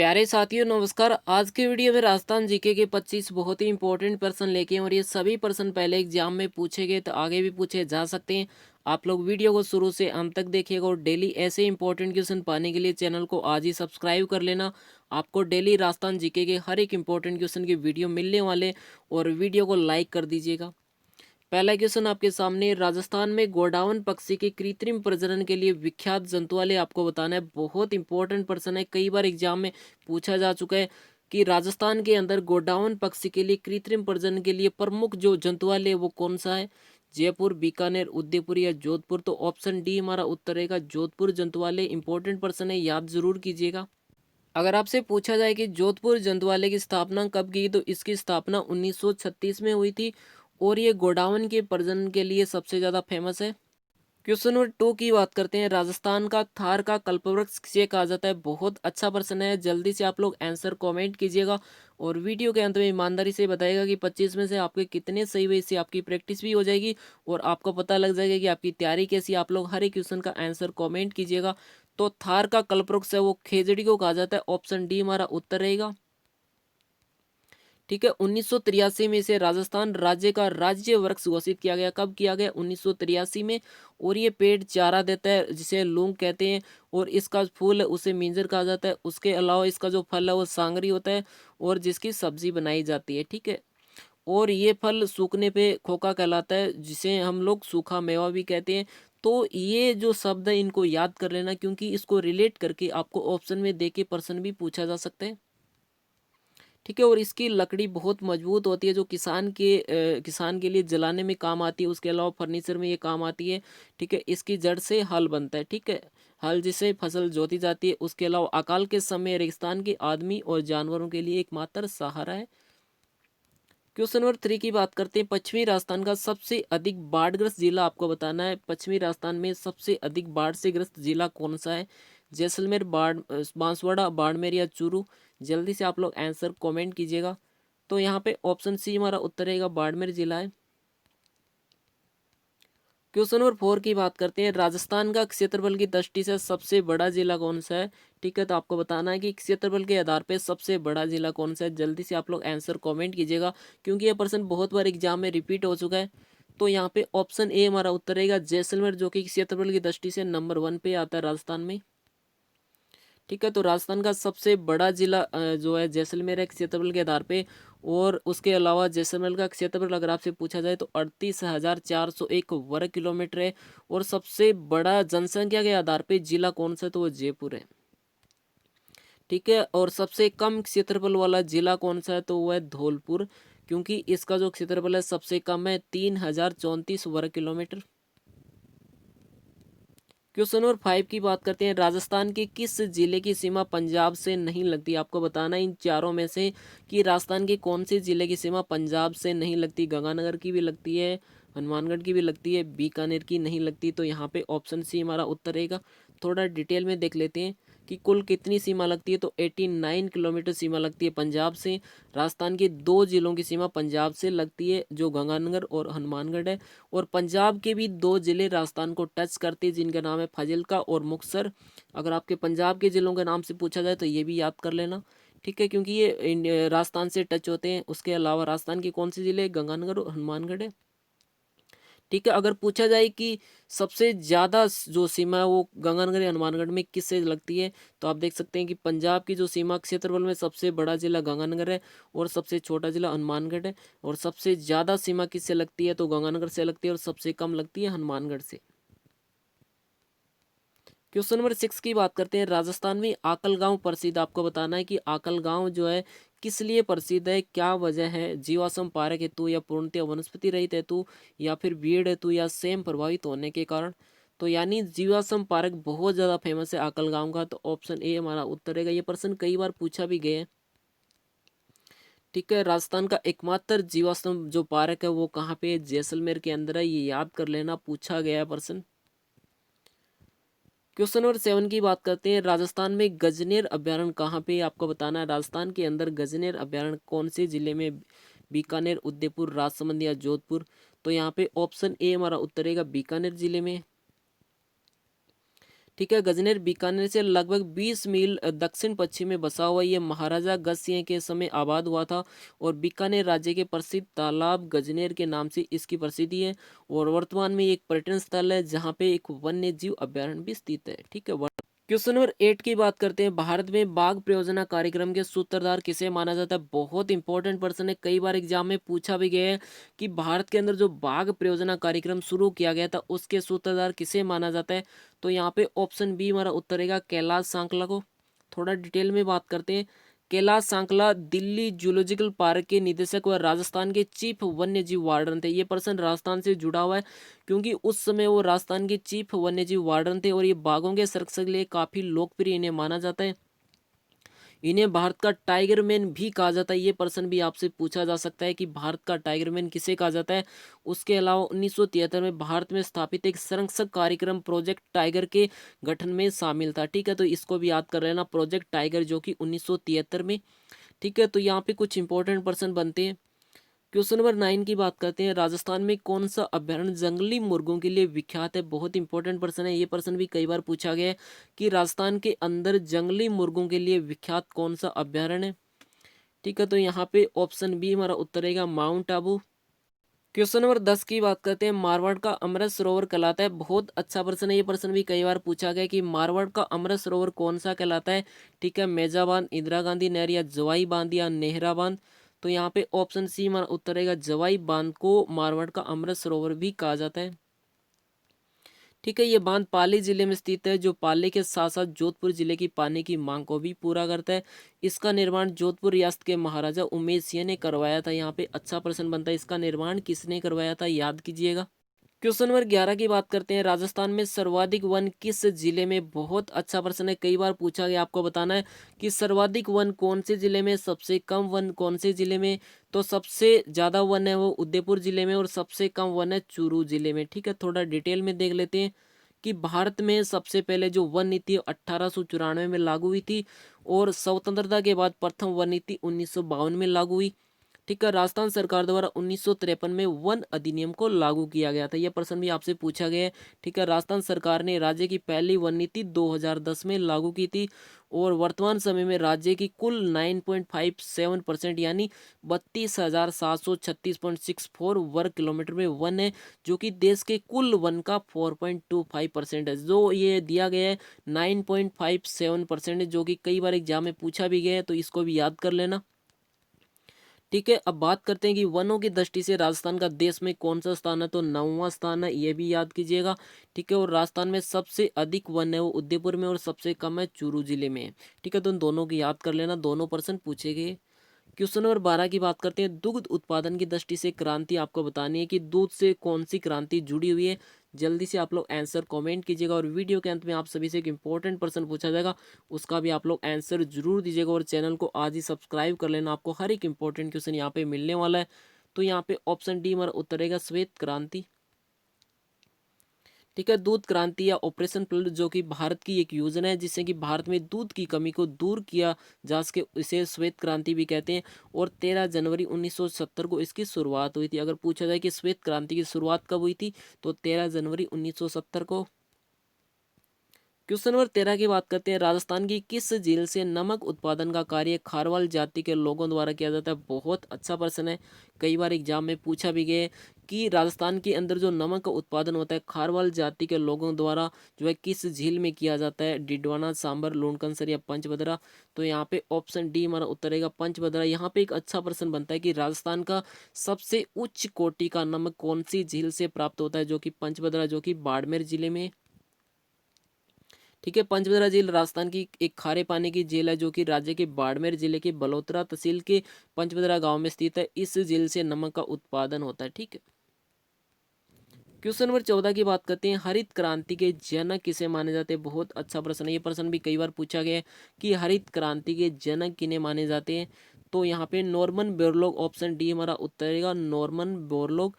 प्यारे साथियों नमस्कार। आज के वीडियो में राजस्थान जीके के 25 बहुत ही इंपॉर्टेंट प्रश्न लेके हैं और ये सभी प्रश्न पहले एग्जाम में पूछे गए तो आगे भी पूछे जा सकते हैं। आप लोग वीडियो को शुरू से अंत तक देखिएगा और डेली ऐसे इंपॉर्टेंट क्वेश्चन पाने के लिए चैनल को आज ही सब्सक्राइब कर लेना। आपको डेली राजस्थान जीके के हर एक इंपॉर्टेंट क्वेश्चन की वीडियो मिलने वाले और वीडियो को लाइक कर दीजिएगा। पहला क्वेश्चन आपके सामने, राजस्थान में गोडाउन पक्षी के कृत्रिम प्रजनन के लिए विख्यात जंतु वाले आपको बताना है। बहुत इंपॉर्टेंट प्रश्न है, कई बार एग्जाम में पूछा जा चुका है कि राजस्थान के अंदर गोडाउन पक्षी के लिए कृत्रिम प्रजनन के लिए प्रमुख जो जंतु वाले है वो कौन सा है। जयपुर, बीकानेर, उदयपुर या जोधपुर। तो ऑप्शन डी हमारा उत्तर रहेगा जोधपुर जंतु वाले। इंपॉर्टेंट प्रश्न है, याद जरूर कीजिएगा। अगर आपसे पूछा जाए कि जोधपुर जंतुवाले की स्थापना कब की, तो इसकी स्थापना 1936 में हुई थी और ये गोडाउन के प्रजनन के लिए सबसे ज्यादा फेमस है। क्वेश्चन नंबर 2 की बात करते हैं, राजस्थान का थार का कल्पवृक्ष किसे कहा जाता है। बहुत अच्छा प्रश्न है, जल्दी से आप लोग आंसर कमेंट कीजिएगा और वीडियो के अंत में ईमानदारी से बताएगा कि 25 में से आपके कितने सही हुए। इससे आपकी प्रैक्टिस भी हो जाएगी और आपको पता लग जाएगा कि आपकी तैयारी कैसी। आप लोग हर एक क्वेश्चन का आंसर कमेंट कीजिएगा। तो थार का कल्पवृक्ष है वो खेजड़ी को कहा जाता है। ऑप्शन डी हमारा उत्तर रहेगा। ठीक है, 1983 में इसे राजस्थान राज्य का राज्य वृक्ष घोषित किया गया। कब किया गया? 1983 में। और ये पेड़ चारा देता है जिसे लूंग कहते हैं और इसका फूल है उसे मिंजर कहा जाता है। उसके अलावा इसका जो फल है वो सांगरी होता है और जिसकी सब्जी बनाई जाती है। ठीक है, और ये फल सूखने पे खोखा कहलाता है जिसे हम लोग सूखा मेवा भी कहते हैं। तो ये जो शब्द है इनको याद कर लेना, क्योंकि इसको रिलेट करके आपको ऑप्शन में दे के प्रश्न भी पूछा जा सकता है। ठीक है, और इसकी लकड़ी बहुत मजबूत होती है जो किसान के लिए जलाने में काम आती है। उसके अलावा फर्नीचर में ये काम आती है। ठीक है, इसकी जड़ से हल बनता है। ठीक है, हल जिससे फसल जोती जाती है। उसके अलावा अकाल के समय रेगिस्तान के आदमी और जानवरों के लिए एकमात्र सहारा है। क्वेश्चन नंबर 3 की बात करते हैं, पश्चिमी राजस्थान का सबसे अधिक बाढ़ग्रस्त जिला आपको बताना है। पश्चिमी राजस्थान में सबसे अधिक बाढ़ से ग्रस्त जिला कौन सा है। जैसलमेर, बांसवाड़ा, बाड़मेर या चूरू। जल्दी से आप लोग आंसर कमेंट कीजिएगा। तो यहाँ पे ऑप्शन सी हमारा उत्तर रहेगा, बाड़मेर जिला है। क्वेश्चन नंबर 4 की बात करते हैं, राजस्थान का क्षेत्रफल की दृष्टि से सबसे बड़ा जिला कौन सा है। ठीक है, तो आपको बताना है कि क्षेत्रफल के आधार पे सबसे बड़ा जिला कौन सा है। जल्दी से आप लोग आंसर कमेंट कीजिएगा, क्योंकि यह प्रश्न बहुत बार एग्जाम में रिपीट हो चुका है। तो यहाँ पे ऑप्शन ए हमारा उत्तर रहेगा, जैसलमेर, जो कि क्षेत्रफल की दृष्टि से नंबर 1 पे आता है राजस्थान में। ठीक है, तो राजस्थान का सबसे बड़ा जिला जो है जैसलमेर है क्षेत्रफल के आधार पे। और उसके अलावा जैसलमेर का क्षेत्रफल अगर आपसे पूछा जाए तो 38,401 वर्ग किलोमीटर है। और सबसे बड़ा जनसंख्या के आधार पे जिला कौन सा है, तो वो जयपुर है। ठीक है, और सबसे कम क्षेत्रफल वाला जिला कौन सा है, तो वो है धौलपुर, क्योंकि इसका जो क्षेत्रफल है सबसे कम है 3,034 वर्ग किलोमीटर। क्वेश्चन नंबर 5 की बात करते हैं, राजस्थान के किस जिले की सीमा पंजाब से नहीं लगती। आपको बताना है इन चारों में से कि राजस्थान के कौन से जिले की सीमा पंजाब से नहीं लगती। गंगानगर की भी लगती है, हनुमानगढ़ की भी लगती है, बीकानेर की नहीं लगती। तो यहाँ पे ऑप्शन सी हमारा उत्तर रहेगा। थोड़ा डिटेल में देख लेते हैं कि कुल कितनी सीमा लगती है। तो 89 किलोमीटर सीमा लगती है पंजाब से। राजस्थान के 2 जिलों की सीमा पंजाब से लगती है, जो गंगानगर और हनुमानगढ़ है। और पंजाब के भी 2 जिले राजस्थान को टच करते हैं, जिनका नाम है फाजिल्का और मुक्तसर। अगर आपके पंजाब के जिलों के नाम से पूछा जाए तो ये भी याद कर लेना। ठीक है, क्योंकि ये राजस्थान से टच होते हैं। उसके अलावा राजस्थान के कौन से जिले, गंगानगर और हनुमानगढ़ है। ठीक है, अगर पूछा जाए कि सबसे ज्यादा जो सीमा है वो गंगानगर या हनुमानगढ़ में किससे लगती है, तो आप देख सकते हैं कि पंजाब की जो सीमा क्षेत्रफल में सबसे बड़ा जिला गंगानगर है और सबसे छोटा जिला हनुमानगढ़ है। और सबसे ज्यादा सीमा किससे लगती है, तो गंगानगर से लगती है और सबसे कम लगती है हनुमानगढ़ से। क्वेश्चन नंबर 6 की बात करते हैं, राजस्थान में आकल गांव प्रसिद्ध। आपको बताना है कि आकल गांव जो है किस लिए प्रसिद्ध है, क्या वजह है। जीवाश्म पारक हेतु या पूर्णतः वनस्पति रहित हेतु या फिर भीड़ हेतु या सेम प्रभावित होने के कारण। तो यानी जीवाश्म पार्क बहुत ज्यादा फेमस है आकल गांव का। तो ऑप्शन ए हमारा उत्तर रहेगा। ये प्रश्न कई बार पूछा भी गया है। ठीक है, राजस्थान का एकमात्र जीवाश्म जो पार्क है वो कहाँ पे है, जैसलमेर के अंदर है। ये याद कर लेना, पूछा गया है प्रश्न। क्वेश्चन नंबर 7 की बात करते हैं, राजस्थान में गजनेर अभ्यारण्य कहाँ पे है? आपको बताना है राजस्थान के अंदर गजनेर अभ्यारण्य कौन से जिले में, बीकानेर, उदयपुर, राजसमंद या जोधपुर। तो यहाँ पे ऑप्शन ए हमारा उत्तर रहेगा, बीकानेर जिले में। ठीक है, गजनेर बीकानेर से लगभग 20 मील दक्षिण पश्चिम में बसा हुआ ये महाराजा गज सिंह के समय आबाद हुआ था और बीकानेर राज्य के प्रसिद्ध तालाब गजनेर के नाम से इसकी प्रसिद्धि है और वर्तमान में ये एक पर्यटन स्थल है जहाँ पे एक वन्य जीव अभ्यारण्य भी स्थित है। ठीक है, क्वेश्चन नंबर 8 की बात करते हैं। भारत में बाघ परियोजना कार्यक्रम के सूत्रधार किसे माना जाता है? बहुत इंपॉर्टेंट पर्सन है, कई बार एग्जाम में पूछा भी गया है कि भारत के अंदर जो बाघ परियोजना कार्यक्रम शुरू किया गया था उसके सूत्रधार किसे माना जाता है? तो यहाँ पे ऑप्शन बी हमारा उत्तर रहेगा कैलाश सांकला को। थोड़ा डिटेल में बात करते हैं। कैलाश सांकला दिल्ली जूलॉजिकल पार्क के निदेशक व राजस्थान के चीफ वन्य जीव वार्डन थे। ये पर्सन राजस्थान से जुड़ा हुआ है क्योंकि उस समय वो राजस्थान के चीफ वन्य जीव वार्डन थे और ये बाघों के संरक्षण के लिए काफी लोकप्रिय इन्हें माना जाता है। इन्हें भारत का टाइगर मैन भी कहा जाता है। ये पर्सन भी आपसे पूछा जा सकता है कि भारत का टाइगर मैन किसे कहा जाता है। उसके अलावा 1973 में भारत में स्थापित एक संरक्षक कार्यक्रम प्रोजेक्ट टाइगर के गठन में शामिल था। ठीक है, तो इसको भी याद कर लेना, प्रोजेक्ट टाइगर जो कि 1973 में। ठीक है, तो यहाँ पे कुछ इंपॉर्टेंट पर्सन बनते हैं। क्वेश्चन नंबर 9 की बात करते हैं। राजस्थान में कौन सा अभ्यारण्य जंगली मुर्गों के लिए विख्यात है? बहुत इंपॉर्टेंट पर्सन है, ये पर्सन भी कई बार पूछा गया है कि राजस्थान के अंदर जंगली मुर्गों के लिए विख्यात कौन सा अभ्यारण्य है। ठीक है, तो यहाँ पे ऑप्शन बी हमारा उत्तर रहेगा माउंट आबू। क्वेश्चन नंबर 10 की बात करते हैं। मारवाड़ का अमृत सरोवर कहलाता है, बहुत अच्छा पर्सन है, ये पर्सन भी कई बार पूछा गया कि मारवाड़ का अमृत सरोवर कौन सा कहलाता है। ठीक है, मेजा बांध, इंदिरा गांधी नहर या जवाई बांध या नेहरा बांध। तो यहाँ पे ऑप्शन सी हमारा उत्तर रहेगा जवाई बांध को मारवाड़ का अमृत सरोवर भी कहा जाता है। ठीक है, ये बांध पाली जिले में स्थित है जो पाली के साथ साथ जोधपुर जिले की पानी की मांग को भी पूरा करता है। इसका निर्माण जोधपुर रियासत के महाराजा उमेश सिंह ने करवाया था। यहाँ पे अच्छा प्रश्न बनता है, इसका निर्माण किसने करवाया था, याद कीजिएगा। क्वेश्चन नंबर 11 की बात करते हैं। राजस्थान में सर्वाधिक वन किस जिले में? बहुत अच्छा प्रश्न है, कई बार पूछा गया, आपको बताना है कि सर्वाधिक वन कौन से जिले में, सबसे कम वन कौन से जिले में। तो सबसे ज्यादा वन है वो उदयपुर जिले में और सबसे कम वन है चूरू जिले में। ठीक है, थोड़ा डिटेल में देख लेते हैं कि भारत में सबसे पहले जो वन नीति 1894 में लागू हुई थी और स्वतंत्रता के बाद प्रथम वन नीति 1952 में लागू हुई। ठीक है, राजस्थान सरकार द्वारा 1953 में वन अधिनियम को लागू किया गया था। यह प्रश्न भी आपसे पूछा गया है। ठीक है, राजस्थान सरकार ने राज्य की पहली वन नीति 2010 में लागू की थी और वर्तमान समय में राज्य की कुल 9.57% यानी 32,736.64 वर्ग किलोमीटर में वन है, जो कि देश के कुल वन का 4.25% है। जो ये दिया गया है 9.57% है, जो कि कई बार एग्जाम में पूछा भी गया है, तो इसको भी याद कर लेना। ठीक है, अब बात करते हैं कि वनों की दृष्टि से राजस्थान का देश में कौन सा स्थान है। तो 9वां स्थान है, ये भी याद कीजिएगा। ठीक है, और राजस्थान में सबसे अधिक वन है वो उदयपुर में और सबसे कम है चूरू जिले में। ठीक है, तो इन दोनों की याद कर लेना, दोनों पर्सन पूछे गए। क्वेश्चन नंबर 12 की बात करते हैं। दुग्ध उत्पादन की दृष्टि से क्रांति आपको बतानी है कि दूध से कौन सी क्रांति जुड़ी हुई है। जल्दी से आप लोग आंसर कमेंट कीजिएगा और वीडियो के अंत में आप सभी से एक इंपॉर्टेंट प्रश्न पूछा जाएगा, उसका भी आप लोग आंसर जरूर दीजिएगा और चैनल को आज ही सब्सक्राइब कर लेना, आपको हर एक इंपॉर्टेंट क्वेश्चन यहाँ पे मिलने वाला है। तो यहाँ पे ऑप्शन डी हमारा उत्तर रहेगा श्वेत क्रांति। ठीक है, दूध क्रांति या ऑपरेशन फ्लड जो कि भारत की एक योजना है जिससे कि भारत में दूध की कमी को दूर किया जा सके, इसे श्वेत क्रांति भी कहते हैं। और 13 जनवरी 1970 को इसकी शुरुआत हुई थी। अगर पूछा जाए कि श्वेत क्रांति की शुरुआत कब हुई थी, तो 13 जनवरी 1970 को। क्वेश्चन नंबर 13 की बात करते हैं। राजस्थान की किस झील से नमक उत्पादन का कार्य खारवाल जाति के लोगों द्वारा किया जाता है? बहुत अच्छा प्रश्न है, कई बार एग्जाम में पूछा भी गया है कि राजस्थान के अंदर जो नमक का उत्पादन होता है खारवाल जाति के लोगों द्वारा जो है किस झील में किया जाता है? डिडवाना, सांबर, लूणकंसर या पंचभद्रा। तो यहाँ पे ऑप्शन डी हमारा उत्तर रहेगा पंचभद्रा। यहाँ पे एक अच्छा प्रश्न बनता है कि राजस्थान का सबसे उच्च कोटि का नमक कौन सी झील से प्राप्त होता है? जो कि पंचभद्रा, जो कि बाड़मेर जिले में। ठीक है, पंचभद्रा झील राजस्थान की एक खारे पानी की झील है जो कि राज्य के बाड़मेर जिले के बलोत्रा तहसील के पंचभद्रा गांव में स्थित है। इस झील से नमक का उत्पादन होता है। ठीक है, क्वेश्चन नंबर 14 की बात करते हैं। हरित क्रांति के जनक किसे माने जाते हैं? बहुत अच्छा प्रश्न है, ये प्रश्न भी कई बार पूछा गया है कि हरित क्रांति के जनक किन्हें माने जाते हैं। तो यहाँ पे नॉर्मन बोरलॉग, ऑप्शन डी हमारा उत्तर रहेगा नॉर्मन बोरलॉग,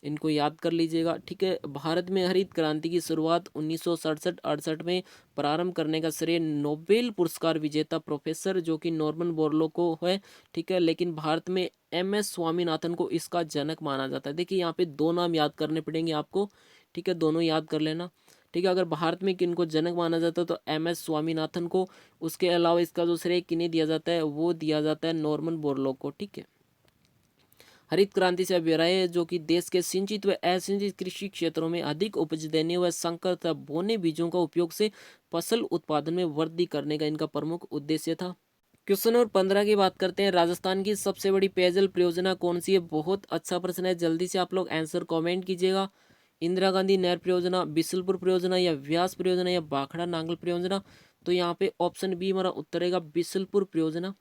इनको याद कर लीजिएगा। ठीक है, भारत में हरित क्रांति की शुरुआत 1967-68 में प्रारंभ करने का श्रेय नोबेल पुरस्कार विजेता प्रोफेसर जो कि नॉर्मन बोरलो को है। ठीक है, लेकिन भारत में MS स्वामीनाथन को इसका जनक माना जाता है। देखिए यहाँ पे दो नाम याद करने पड़ेंगे आपको। ठीक है, दोनों याद कर लेना। ठीक है, अगर भारत में किनको जनक माना जाता है तो MS स्वामीनाथन को। उसके अलावा इसका जो श्रेय किन्हें दिया जाता है, वो दिया जाता है नॉर्मन बोरलॉग को। ठीक है, हरित क्रांति से अभिप्राय जो कि देश के सिंचित व असिंचित कृषि क्षेत्रों में अधिक उपज देने व संकर तथा बोने बीजों का उपयोग से फसल उत्पादन में वृद्धि करने का इनका प्रमुख उद्देश्य था। क्वेश्चन नंबर 15 की बात करते हैं, राजस्थान की सबसे बड़ी पेयजल परियोजना कौन सी है? बहुत अच्छा प्रश्न है, जल्दी से आप लोग आंसर कमेंट कीजिएगा। इंदिरा गांधी नहर परियोजना, बिसलपुर परियोजना या व्यास परियोजना या भाखड़ा नांगल परियोजना? तो यहाँ पे ऑप्शन बी हमारा उत्तर रहेगा बिसलपुर परियोजना।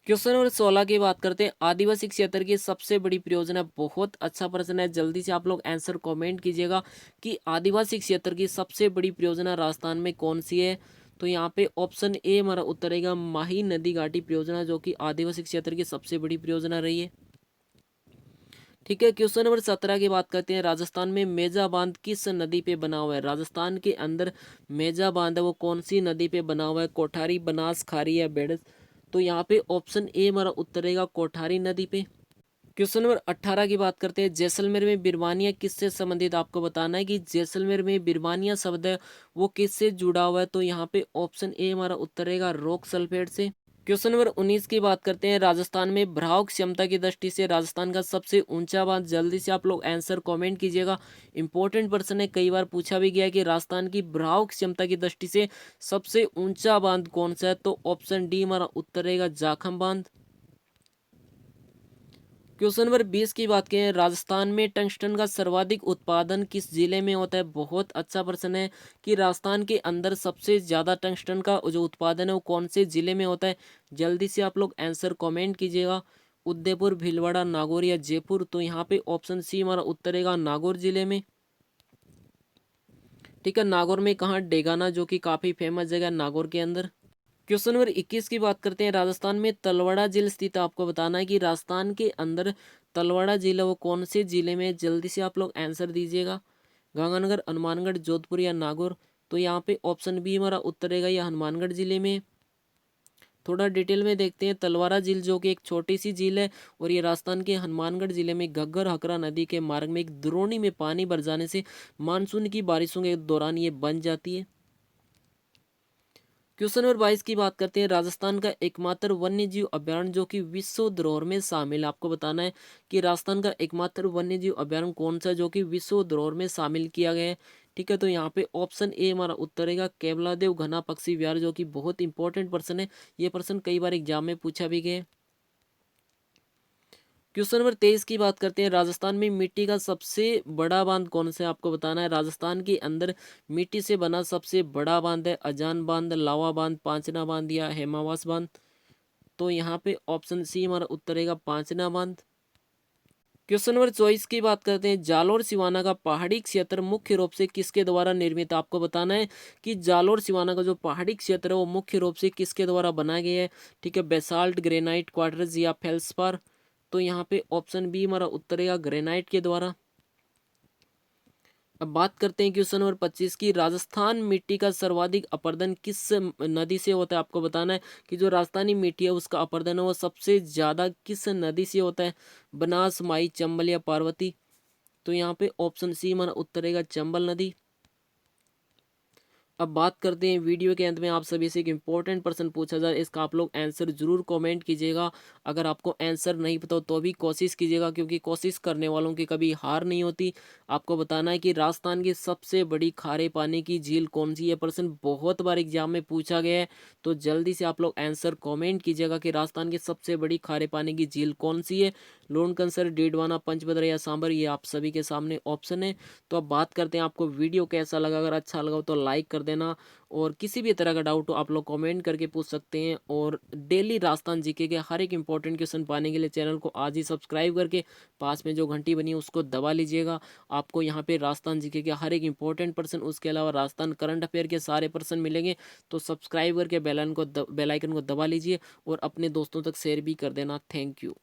क्वेश्चन नंबर 16 की बात करते हैं, आदिवासी क्षेत्र की सबसे बड़ी परियोजना। बहुत अच्छा प्रश्न है, जल्दी से आप लोग आंसर कमेंट कीजिएगा कि आदिवासी क्षेत्र की सबसे बड़ी परियोजना राजस्थान में कौन सी है? तो यहाँ पे ऑप्शन ए हमारा उत्तर रहेगा माही नदी घाटी परियोजना, जो कि आदिवासी क्षेत्र की सबसे बड़ी परियोजना रही है। ठीक है, क्वेश्चन नंबर 17 की बात करते हैं, राजस्थान में मेजा बांध किस नदी पे बना हुआ है? राजस्थान के अंदर मेजा बांध है वो कौन सी नदी पे बना हुआ है? कोठारी, बनास, खारी या बेड़स? तो यहाँ पे ऑप्शन ए हमारा उत्तर रहेगा कोठारी नदी पे। क्वेश्चन नंबर 18 की बात करते हैं, जैसलमेर में बिरवानिया किससे संबंधित? आपको बताना है कि जैसलमेर में बिरवानिया शब्द है वो किससे जुड़ा हुआ है? तो यहाँ पे ऑप्शन ए हमारा उत्तर रहेगा रॉक सल्फेट से। क्वेश्चन नंबर 19 की बात करते हैं, राजस्थान में भराव क्षमता की दृष्टि से राजस्थान का सबसे ऊंचा बांध? जल्दी से आप लोग आंसर कमेंट कीजिएगा, इंपॉर्टेंट प्रश्न है, कई बार पूछा भी गया है कि राजस्थान की भराव क्षमता की दृष्टि से सबसे ऊंचा बांध कौन सा है? तो ऑप्शन डी हमारा उत्तर रहेगा जाखम बांध। क्वेश्चन नंबर 20 की बात करें, राजस्थान में टंगस्टन का सर्वाधिक उत्पादन किस जिले में होता है? बहुत अच्छा प्रश्न है कि राजस्थान के अंदर सबसे ज्यादा टंगस्टन का जो उत्पादन है वो कौन से जिले में होता है? जल्दी से आप लोग आंसर कमेंट कीजिएगा, उदयपुर, भीलवाड़ा, नागौर या जयपुर? तो यहाँ पे ऑप्शन सी हमारा उत्तर रहेगा नागौर जिले में। ठीक है, नागौर में कहाँ? डेगाना, जो कि काफी फेमस जगह है नागौर के अंदर। क्वेश्चन नंबर 21 की बात करते हैं, राजस्थान में तलवाड़ा जिला स्थित है। आपको बताना है कि राजस्थान के अंदर तलवाड़ा जिला वो कौन से जिले में? जल्दी से आप लोग आंसर दीजिएगा, गंगानगर, हनुमानगढ़, जोधपुर या नागौर? तो यहाँ पे ऑप्शन बी हमारा उत्तर रहेगा ये हनुमानगढ़ जिले में। थोड़ा डिटेल में देखते हैं, तलवाड़ा झील जो कि एक छोटी सी झील है और ये राजस्थान के हनुमानगढ़ जिले में घग्गर हकरा नदी के मार्ग में एक द्रोणी में पानी भर जाने से मानसून की बारिशों के दौरान ये बन जाती है। क्वेश्चन नंबर 22 की बात करते हैं, राजस्थान का एकमात्र वन्य जीव अभ्यारण्य जो कि विश्व धरोहर में शामिल है। आपको बताना है कि राजस्थान का एकमात्र वन्य जीव अभ्यारण्य कौन सा जो कि विश्व धरोहर में शामिल किया गया है? ठीक है, तो यहाँ पे ऑप्शन ए हमारा उत्तर रहेगा केवलादेव घना पक्षी विहार, जो कि बहुत इंपॉर्टेंट प्रश्न है, ये प्रश्न कई बार एग्जाम में पूछा भी गया है। क्वेश्चन नंबर 23 की बात करते हैं, राजस्थान में मिट्टी का सबसे बड़ा बांध कौन सा है? आपको बताना है, राजस्थान के अंदर मिट्टी से बना सबसे बड़ा बांध है अजान बांध, लावा बांध, पांचना बांध या हेमावास बांध? तो यहाँ पे ऑप्शन सी हमारा उत्तर रहेगा पांचना बांध। क्वेश्चन नंबर 24 की बात करते हैं, जालोर सिवाना का पहाड़ी क्षेत्र मुख्य रूप से किसके द्वारा निर्मित? आपको बताना है कि जालोर सिवाना का जो पहाड़ी क्षेत्र है वो मुख्य रूप से किसके द्वारा बनाया गया है? ठीक है, बेसाल्ट, ग्रेनाइट, क्वार्टज या फेल्सपार? तो यहाँ पे ऑप्शन बी हमारा उत्तर रहेगा ग्रेनाइट के द्वारा। अब बात करते हैं क्वेश्चन नंबर 25 की, राजस्थान मिट्टी का सर्वाधिक अपरदन किस नदी से होता है? आपको बताना है कि जो राजस्थानी मिट्टी है उसका अपरदन है वो सबसे ज्यादा किस नदी से होता है? बनास, माई, चंबल या पार्वती? तो यहाँ पे ऑप्शन सी हमारा उत्तर रहेगा चंबल नदी। अब बात करते हैं, वीडियो के अंत में आप सभी से एक इंपॉर्टेंट प्रश्न पूछा जाए, इसका आप लोग आंसर जरूर कमेंट कीजिएगा। अगर आपको आंसर नहीं पता हो तो भी कोशिश कीजिएगा, क्योंकि कोशिश करने वालों की कभी हार नहीं होती। आपको बताना है कि राजस्थान की सबसे बड़ी खारे पानी की झील कौन सी है? प्रश्न बहुत बार एग्जाम में पूछा गया है, तो जल्दी से आप लोग आंसर कॉमेंट कीजिएगा कि राजस्थान की सबसे बड़ी खारे पानी की झील कौन सी है? लोनकंसर, डीडवाना, पंचभद्र या सांबर? ये आप सभी के सामने ऑप्शन है। तो अब बात करते हैं आपको वीडियो कैसा लगा, अगर अच्छा लगा हो तो लाइक कर देना, और किसी भी तरह का डाउट हो आप लोग कमेंट करके पूछ सकते हैं। और डेली राजस्थान जीके के हर एक इंपॉर्टेंट क्वेश्चन पाने के लिए चैनल को आज ही सब्सक्राइब करके पास में जो घंटी बनी है उसको दबा लीजिएगा। आपको यहाँ पे राजस्थान जीके के हर एक इंपॉर्टेंट पर्सन, उसके अलावा राजस्थान करंट अफेयर के सारे पर्सन मिलेंगे। तो सब्सक्राइब करके बेल आइकन को दबा लीजिए और अपने दोस्तों तक शेयर भी कर देना। Thank you.